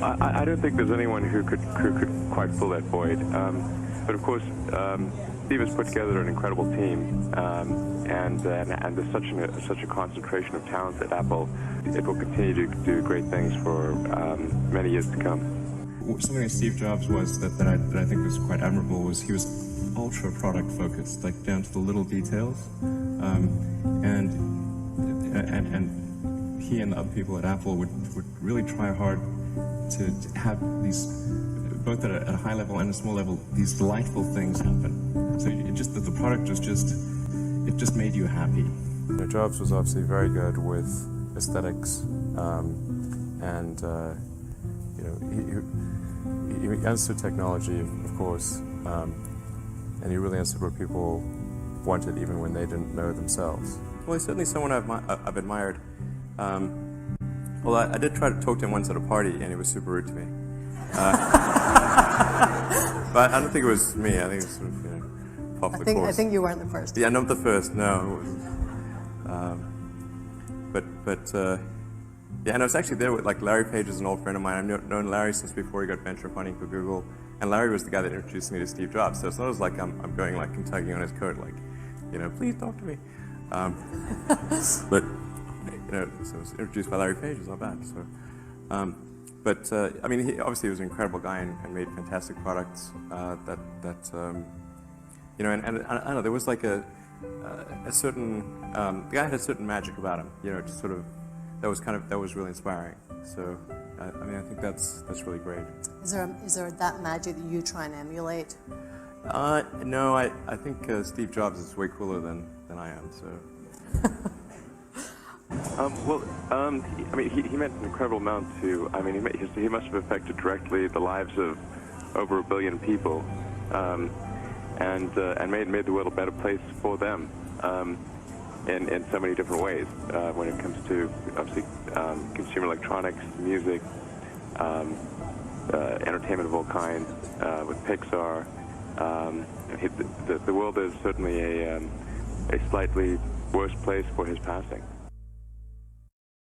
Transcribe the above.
I don't think there's anyone who could quite fill that void. But of course, Steve has put together an incredible team, and there's such a concentration of talent at Apple. It will continue to do great things for many years to come. Something that Steve Jobs was that I think was quite admirable was he was ultra product focused, like down to the little details, and he and the other people at Apple would really try hard to have these, both at a high level and a small level, these delightful things happen. So the product was it just made you happy. Jobs was obviously very good with aesthetics, and he understood technology, of course, and he really understood what people wanted even when they didn't know themselves. Well, he's certainly someone I've admired. Well, I did try to talk to him once at a party, and he was super rude to me. But I don't think it was me. I think it was sort of, par for the course. I think you weren't the first. Yeah, not the first. No. Yeah, and I was actually there with Larry Page is an old friend of mine. I've known Larry since before he got venture funding for Google, and Larry was the guy that introduced me to Steve Jobs. So it's not as like I'm going and tugging on his coat, please talk to me. But so I was introduced by Larry Page. It was not bad. So, I mean, he obviously was an incredible guy and made fantastic products. And I don't know. There was like a certain the guy had a certain magic about him. Just sort of that was really inspiring. So, I mean, I think that's really great. Is there that magic that you try and emulate? No, I think Steve Jobs is way cooler than I am. So. I mean, he meant an incredible amount to. I mean, he must have affected directly the lives of over 1 billion people, and made the world a better place for them in so many different ways. When it comes to obviously consumer electronics, music, entertainment of all kinds, with Pixar. The world is certainly a slightly worse place for his passing.